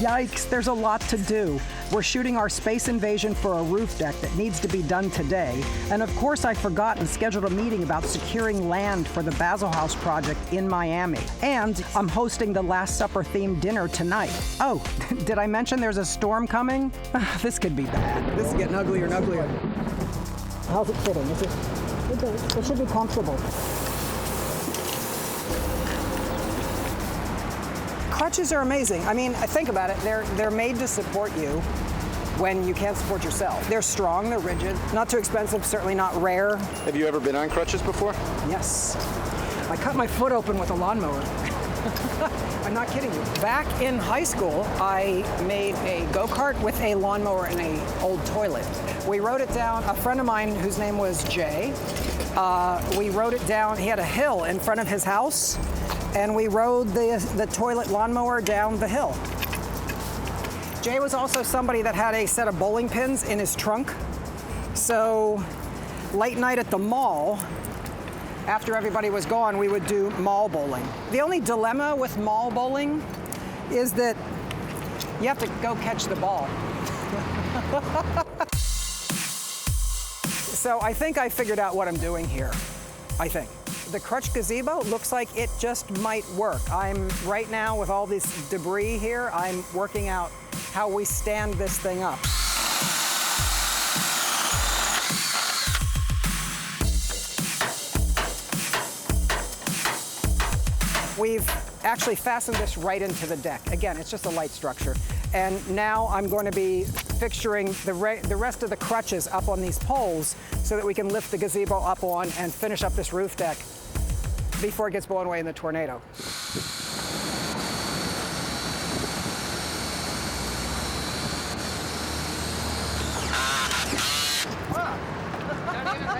Yikes, there's a lot to do. We're shooting our space invasion for a roof deck that needs to be done today. And of course I forgot and scheduled a meeting about securing land for the Basil House project in Miami. And I'm hosting the Last Supper themed dinner tonight. Oh, did I mention there's a storm coming? This could be bad. This is getting uglier and uglier. How's it fitting? It should be comfortable. Crutches are amazing. I mean, think about it. They're made to support you when you can't support yourself. They're strong, they're rigid, not too expensive, certainly not rare. Have you ever been on crutches before? Yes. I cut my foot open with a lawnmower. I'm not kidding you. Back in high school, I made a go-kart with a lawnmower and an old toilet. We rode it down, a friend of mine whose name was Jay, we rode it down, he had a hill in front of his house, and we rode the toilet lawnmower down the hill. Jay was also somebody that had a set of bowling pins in his trunk. So late night at the mall, after everybody was gone, we would do mall bowling. The only dilemma with mall bowling is that you have to go catch the ball. So I think I figured out what I'm doing here, I think. The crutch gazebo looks like it just might work. I'm right now with all this debris here, I'm working out how we stand this thing up. We've actually fastened this right into the deck. Again, it's just a light structure. And now I'm going to be fixturing the rest of the crutches up on these poles so that we can lift the gazebo up on and finish up this roof deck before it gets blown away in the tornado.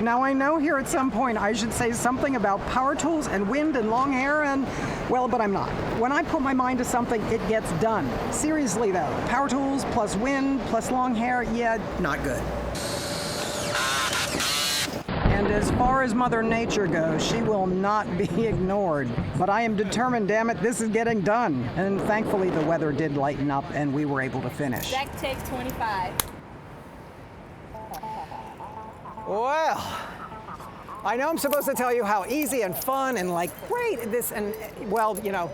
Now I know here at some point I should say something about power tools and wind and long hair and, well, but I'm not. When I put my mind to something, it gets done. Seriously though, power tools plus wind plus long hair, yeah, not good. And as far as Mother Nature goes, she will not be ignored. But I am determined, damn it, this is getting done. And thankfully the weather did lighten up and we were able to finish. Deck takes 25. Well, I know I'm supposed to tell you how easy and fun and like great this and, well, you know,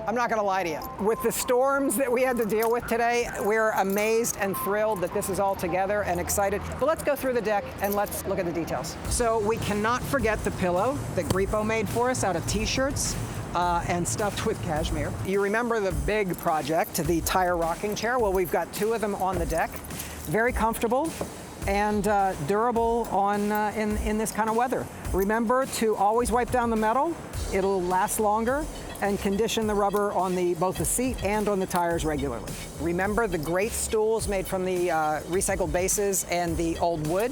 I'm not gonna lie to you. With the storms that we had to deal with today, we're amazed and thrilled that this is all together and excited. But let's go through the deck and let's look at the details. So we cannot forget the pillow that Grippo made for us out of t-shirts and stuffed with cashmere. You remember the big project, the tire rocking chair? Well, we've got 2 of them on the deck. Very comfortable and durable in this kind of weather. Remember to always wipe down the metal. It'll last longer, and condition the rubber on both the seat and on the tires regularly. Remember the great stools made from the recycled bases and the old wood?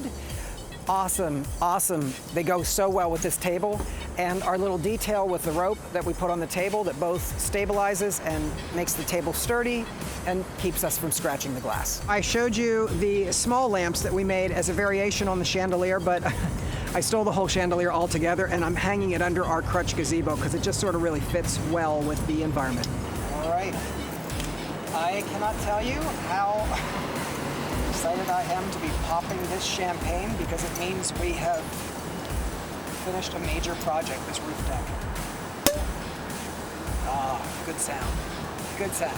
Awesome, awesome. They go so well with this table. And our little detail with the rope that we put on the table that both stabilizes and makes the table sturdy and keeps us from scratching the glass. I showed you the small lamps that we made as a variation on the chandelier, but I stole the whole chandelier altogether and I'm hanging it under our crutch gazebo because it just sort of really fits well with the environment. All right. I cannot tell you how excited I am to be popping this champagne because it means we have finished a major project, this roof deck. Ah, good sound. Good sound.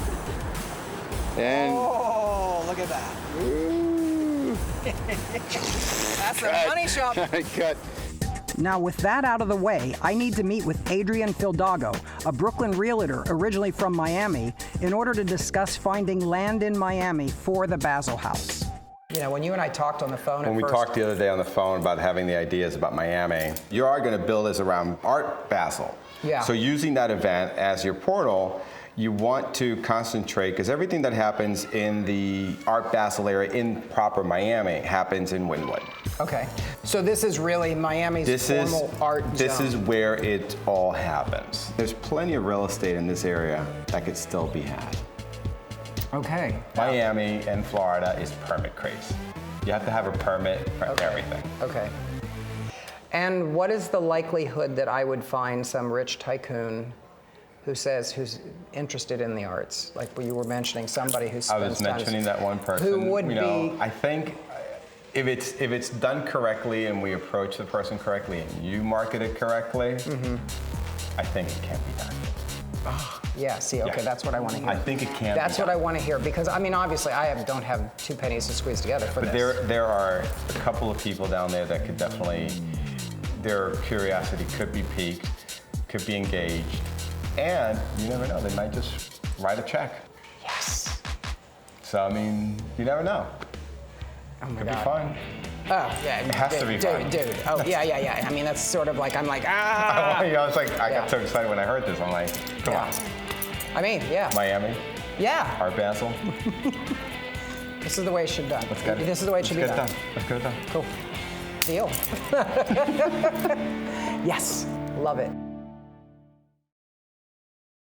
And oh, look at that. Ooh. That's a money shot. Cut. Now with that out of the way, I need to meet with Adrian Fildago, a Brooklyn realtor originally from Miami, in order to discuss finding land in Miami for the Basil House. You know, when you and I talked on the phone When we talked the other day on the phone about having the ideas about Miami, you are going to build this around Art Basel. Yeah. So using that event as your portal, you want to concentrate, because everything that happens in the Art Basel area in proper Miami happens in Wynwood. Okay. So this is really Miami's formal art zone. This is where it all happens. There's plenty of real estate in this area that could still be had. Okay. Miami and Florida is permit crazy. You have to have a permit for everything. Okay. And what is the likelihood that I would find some rich tycoon who's interested in the arts? Like you were mentioning somebody who's. I was mentioning that one person. Who would be? I think if it's done correctly and we approach the person correctly and you market it correctly, I think it can be done. Yeah, see, okay, that's what I want to hear. I think it can That's be what done. I want to hear, because I mean, obviously, don't have 2 pennies to squeeze together for But this. there are a couple of people down there that could definitely, their curiosity could be piqued, could be engaged, and you never know, they might just write a check. Yes. So, I mean, you never know. Oh my Could God. be fun. Oh, yeah. It has to be fun. Dude. Oh, yeah. I mean, that's sort of like, I'm like, ah. You know, it's like, I Yeah. got so excited when I heard this. I'm like, come on. I mean, yeah. Miami, Yeah. Art Basel. This is the way it should be done. Let's get it. This is the way it should be Let's done. Let's get it done. Cool. Deal. Yes. Love it.